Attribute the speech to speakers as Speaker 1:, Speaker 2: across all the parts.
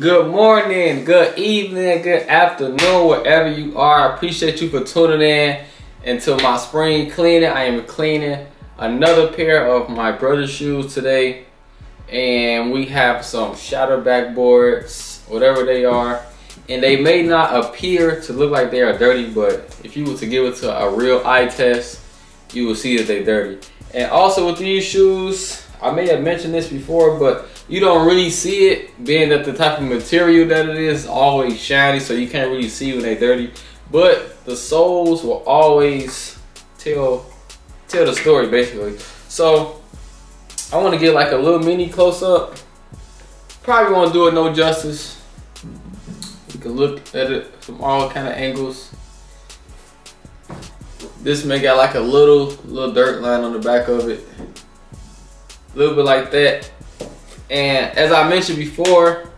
Speaker 1: Good morning, good evening, good afternoon, wherever you are. I appreciate you for tuning in into my spring cleaning. I am cleaning another pair of my brother's shoes today, and we have some shattered backboards, whatever they are, and they may not appear to look like they are dirty, but if you were to give it to a real eye test, you will see that they're dirty. And also with these shoes, I may have mentioned this before, but you don't really see it, being that the type of material that it is always shiny, so you can't really see when they're dirty. But the soles will always tell the story, basically. So I want to get like a little mini close up. Probably won't do it no justice. You can look at it from all kind of angles. This may got like a little dirt line on the back of it, a little bit like that. And as I mentioned before,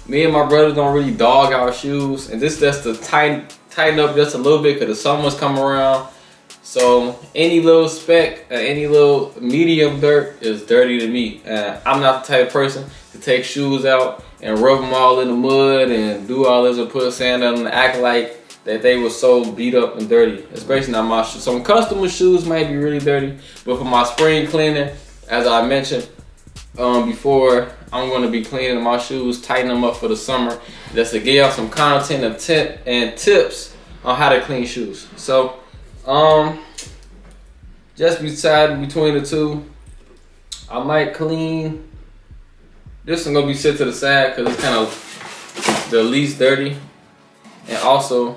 Speaker 1: me and my brother don't really dog our shoes, and this just to tighten up just a little bit because the summer's coming around. So any little speck, any little medium dirt is dirty to me. I'm not the type of person to take shoes out and rub them all in the mud and do all this and put sand on them and act like that they were so beat up and dirty. Especially not my shoes. Some customer shoes might be really dirty, but for my spring cleaning, as I mentioned before, I'm going to be cleaning my shoes, tighten them up for the summer. That's to give out some content and tips on how to clean shoes. So just deciding between the two, I might clean this one. Gonna be set to the side because it's kind of the least dirty, and also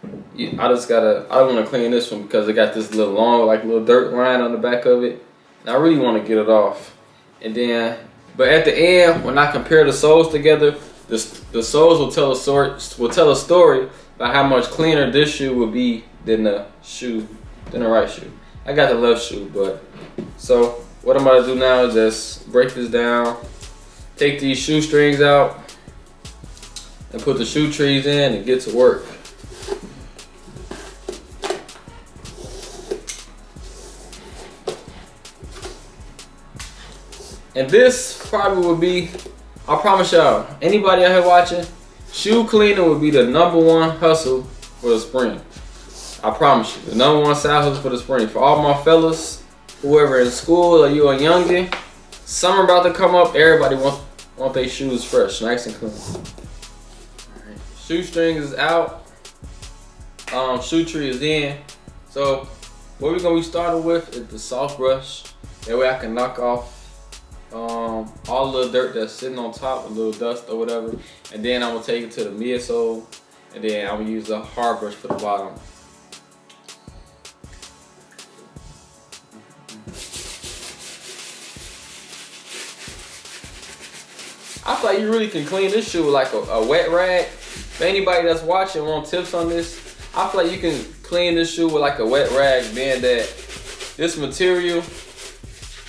Speaker 1: I want to clean this one because it got this little long, like little dirt line on the back of it, and I really want to get it off. And then, but at the end, when I compare the soles together, the soles will tell a story about how much cleaner this shoe will be than the right shoe. I got the left shoe, but so what I'm about to do now is just break this down, take these shoestrings out, and put the shoe trees in and get to work. And this probably would be, I promise y'all, anybody out here watching, shoe cleaning would be the #1 hustle for the spring. I promise you, the #1 side hustle for the spring. For all my fellas, whoever in school or you a youngin', summer about to come up, everybody want their shoes fresh, nice and clean. Alright, shoestring is out, shoe tree is in. So what we're gonna be starting with is the soft brush. That way I can knock off all the dirt that's sitting on top, a little dust or whatever, and then I'm gonna take it to the midsole, and then I'm gonna use the hard brush for the bottom. I feel like you really can clean this shoe with like a wet rag. For anybody that's watching want tips on this, I feel like you can clean this shoe with like a wet rag, being that this material,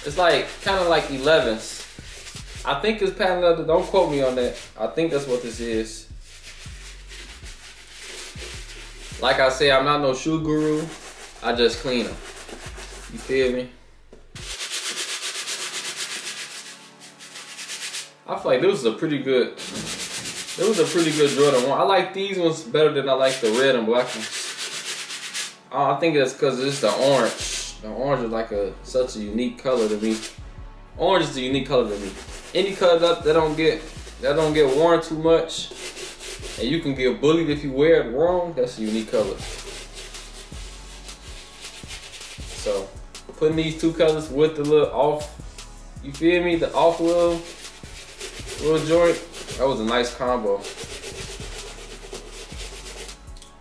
Speaker 1: it's like kind of like 11s. I think it's patent leather. Don't quote me on that. I think that's what this is. Like I said, I'm not no shoe guru. I just clean them. You feel me? I feel like this was a pretty good Jordan 1. I like these ones better than I like the red and black ones. I think that's because it's the orange. The orange is like such a unique color to me. Orange is a unique color to me. Any color that don't get worn too much, and you can get bullied if you wear it wrong, that's a unique color. So putting these two colors with the little off, you feel me? The off little joint, that was a nice combo.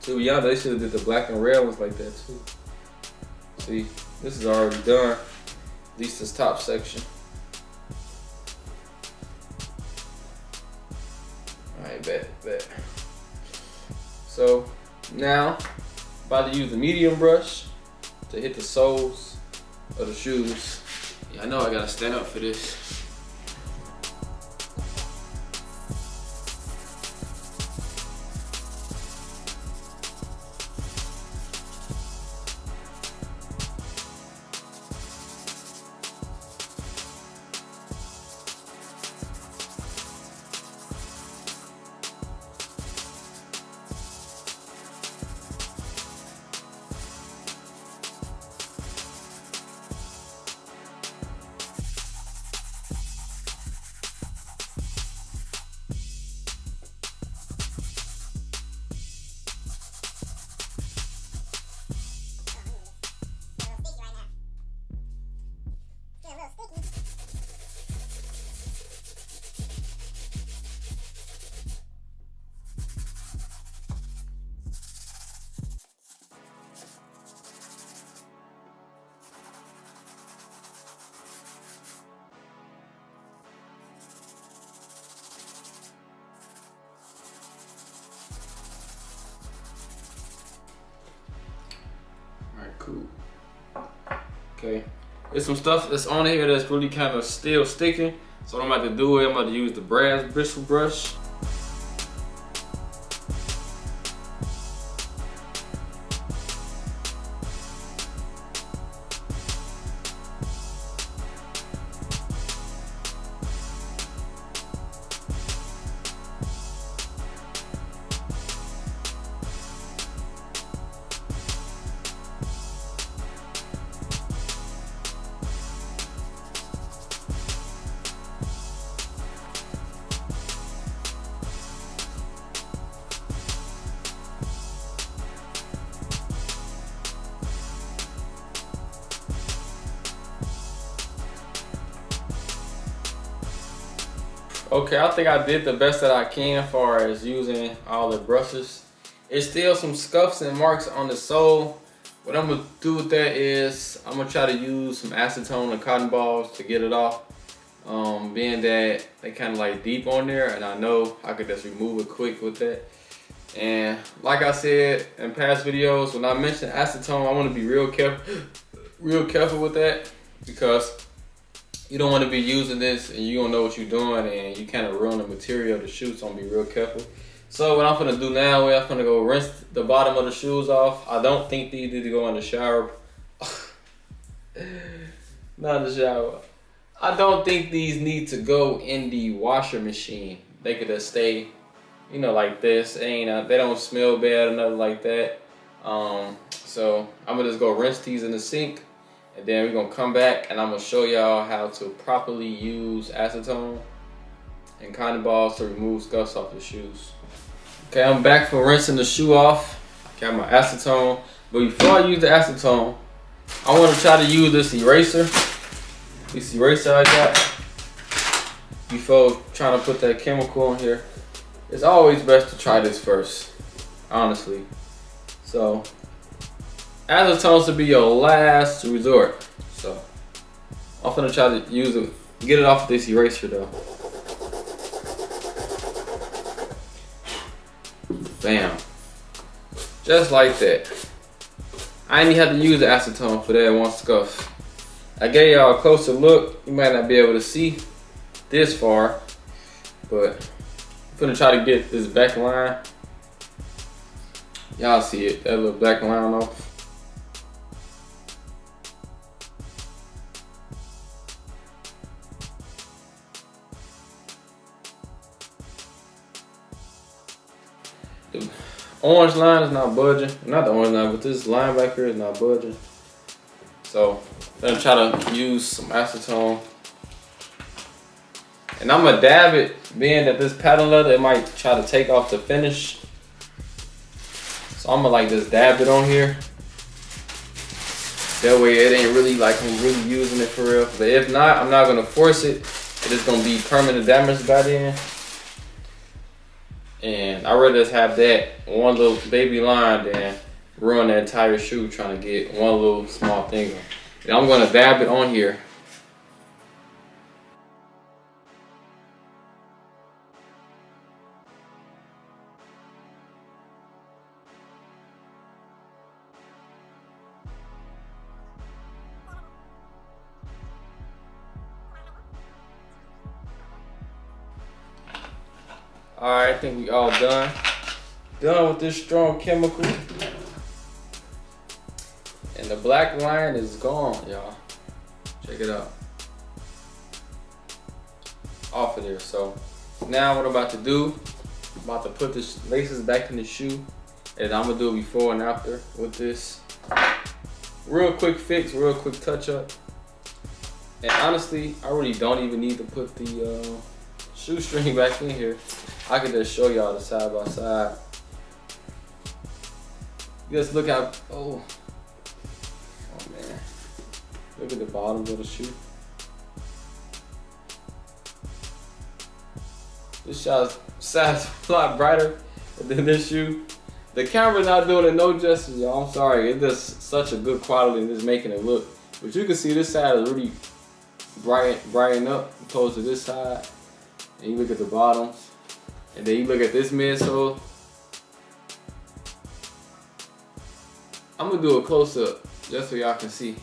Speaker 1: To be honest, they should have did the black and red ones like that too. See, this is already done, at least this top section. Alright, bet. So now, about to use the medium brush to hit the soles of the shoes. Yeah, I know I gotta stand up for this. Okay, there's some stuff that's on here that's really kind of still sticking. So what I'm about to do is I'm about to use the brass bristle brush. Okay, I think I did the best that I can as far as using all the brushes. It's still some scuffs and marks on the sole. What I'm gonna do with that is I'm gonna try to use some acetone and cotton balls to get it off. Being that they kind of like deep on there, and I know I could just remove it quick with that. And like I said in past videos, when I mention acetone, I want to be real careful with that, because you don't want to be using this and you don't know what you're doing and you kind of ruin the material of the shoe, so I'm gonna be real careful. So what I'm gonna do now is I'm gonna go rinse the bottom of the shoes off. I don't think these need to go in the shower. Not in the shower. I don't think these need to go in the washer machine. They could just stay, you know, like this. They don't smell bad or nothing like that. So I'm gonna just go rinse these in the sink. And then we're gonna come back and I'm gonna show y'all how to properly use acetone and cotton balls to remove scuffs off the shoes. Okay, I'm back for rinsing the shoe off. Got my acetone. But before I use the acetone, I wanna try to use this eraser. This eraser I got. Before trying to put that chemical in here. It's always best to try this first, honestly. So, acetone should be your last resort. So I'm gonna try to use it, get it off this eraser though. Bam. Just like that. I ain't even have to use the acetone for that one scuff. I gave y'all a closer look. You might not be able to see this far, but I'm gonna try to get this back line. Y'all see it, that little black line off. The orange line is not budging. Not the orange line, but this line back here is not budging. So I'm gonna try to use some acetone. And I'm gonna dab it, being that this pattern leather, it might try to take off the finish. So I'm gonna like just dab it on here. That way it ain't really like I'm really using it for real. But if not, I'm not gonna force it. It is gonna be permanent damage by then. And I'd rather just have that one little baby line than ruin the entire shoe trying to get one little small thing. And I'm gonna dab it on here. Alright, I think we all done. Done with this strong chemical. And the black line is gone, y'all. Check it out. Off of there. So now what I'm about to do, I'm about to put the laces back in the shoe. And I'm gonna do it before and after with this. Real quick fix, real quick touch up. And honestly, I really don't even need to put the shoestring back in here. I can just show y'all the side by side. Just look how, oh man. Look at the bottoms of the shoe. This side's a lot brighter than this shoe. The camera's not doing it no justice, y'all. I'm sorry. It's just such a good quality and it's making it look. But you can see this side is really brighten up opposed to this side. And you look at the bottoms. And then you look at this midsole. I'm gonna do a close up just so y'all can see.